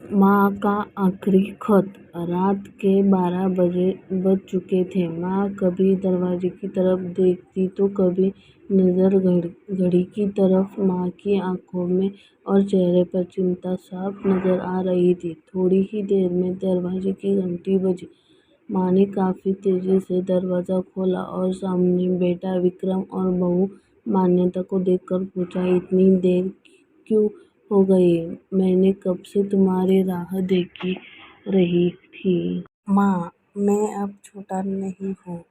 माँ का आखिरी खत। रात के 12 बज चुके थे। माँ कभी दरवाजे की तरफ देखती तो कभी नज़र घड़ी की तरफ। माँ की आंखों में और चेहरे पर चिंता साफ नजर आ रही थी। थोड़ी ही देर में दरवाजे की घंटी बजी। माँ ने काफी तेजी से दरवाजा खोला और सामने बेटा विक्रम और बहू मान्यता को देखकर पूछा, इतनी देर क्यों हो गई? मैंने कब से तुम्हारी राह देखी रही थी। माँ, मैं अब छोटा नहीं हूँ।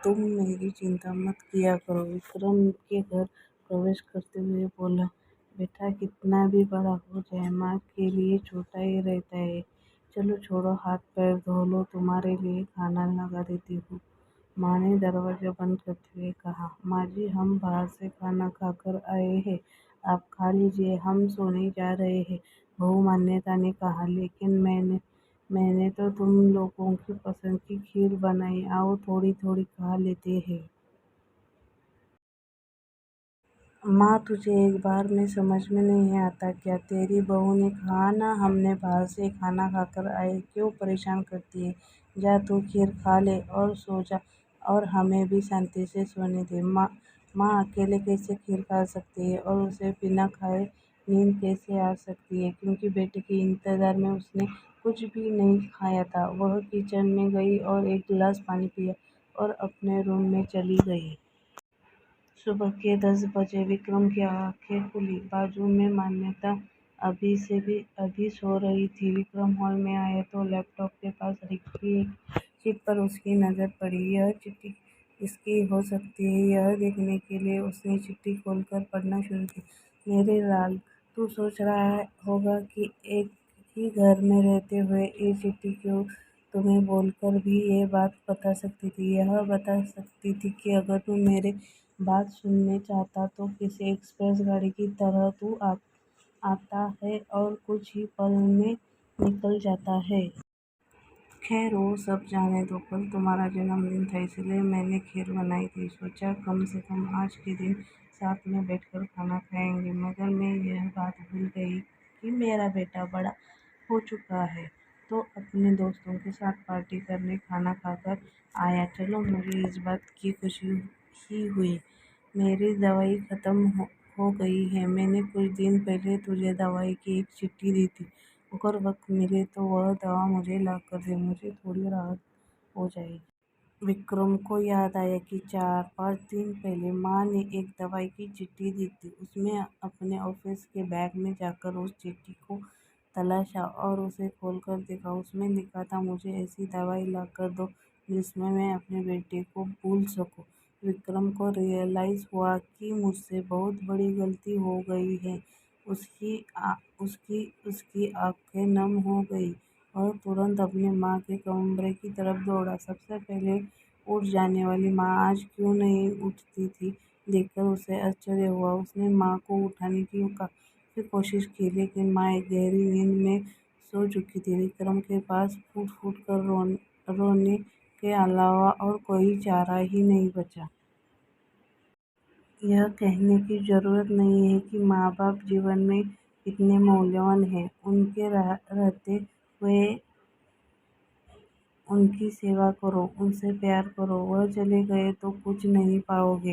तुम मेरी चिंता मत किया करो। विक्रम के घर प्रवेश करते हुए बोला, बेटा कितना भी बड़ा हो जाए माँ के लिए छोटा ही रहता है। चलो छोड़ो, हाथ पैर धो लो, तुम्हारे लिए खाना लगा देती हूँ। माँ ने दरवाजा बंद करते हुए कहा, माँ जी हम बाहर से खाना खाकर आए हैं, आप खा लीजिए, हम सोने जा रहे हैं। बहू मान्यता ने कहा, लेकिन मैंने तो तुम लोगों की पसंद की खीर बनाई, आओ थोड़ी थोड़ी खा लेते हैं। माँ तुझे एक बार में समझ में नहीं आता क्या? तेरी बहू ने कहा ना हमने बाहर से खाना खाकर आए, क्यों परेशान करती है? जा तू खीर खा ले और सो जा, और हमें भी शांति से सोने दे। माँ अकेले कैसे खीर खा सकती है और उसे बिना खाए नींद कैसे आ सकती है? क्योंकि बेटे के इंतजार में उसने कुछ भी नहीं खाया था। वह किचन में गई और एक गिलास पानी पिया और अपने रूम में चली गई। सुबह के 10 बजे विक्रम की आंखें खुली। बाजू में मान्यता अभी सो रही थी। विक्रम हॉल में आया तो लैपटॉप के पास रखी एक चिट पर उसकी नज़र पड़ी। यह चिट्ठी किसकी हो सकती है? यह देखने के लिए उसने चिट्ठी खोलकर पढ़ना शुरू किया। मेरे लाल, तू सोच रहा होगा कि एक ही घर में रहते हुए ये चिट्ठी क्यों तुम्हें बोलकर भी ये बात बता सकती थी। यह बता सकती थी कि अगर तू मेरे बात सुनने चाहता तो किसी एक्सप्रेस गाड़ी की तरह तू आता है और कुछ ही पल में निकल जाता है। खैर वो सब जाने दो, कल तुम्हारा जन्मदिन था इसलिए मैंने खीर बनाई थी। सोचा कम से कम आज के दिन साथ में बैठकर खाना खाएंगे, मगर मैं यह बात भूल गई कि मेरा बेटा बड़ा हो चुका है तो अपने दोस्तों के साथ पार्टी करने खाना खाकर आया। चलो मुझे इस बात की खुशी ही हुई। मेरी दवाई खत्म हो गई है। मैंने कुछ दिन पहले तुझे दवाई की एक चिट्ठी दी थी। अगर वक्त मिले तो वह दवा मुझे ला कर दे, मुझे थोड़ी राहत हो जाएगी। विक्रम को याद आया कि 4-5 दिन पहले माँ ने एक दवाई की चिट्ठी दी थी। उसमें अपने ऑफिस के बैग में जाकर उस चिट्ठी को तलाशा और उसे खोलकर देखा। उसमें लिखा था, मुझे ऐसी दवाई ला कर दो जिसमें मैं अपने बेटे को भूल सकूं। विक्रम को रियलाइज हुआ कि मुझसे बहुत बड़ी गलती हो गई है। उसकी आंखें नम हो गई और तुरंत अपनी माँ के कमरे की तरफ दौड़ा। सबसे पहले उठ जाने वाली माँ आज क्यों नहीं उठती थी, देखकर उसे आश्चर्य हुआ। उसने माँ को उठाने की काफी कोशिश की, लेकिन माँ एक गहरी नींद में सो चुकी थी। विक्रम के पास फूट फूट कर रोने के अलावा और कोई चारा ही नहीं बचा। यह कहने की जरूरत नहीं है कि माँ-बाप जीवन में कितने मूल्यवान हैं। उनके रहते हुए उनकी सेवा करो, उनसे प्यार करो। वह चले गए तो कुछ नहीं पाओगे।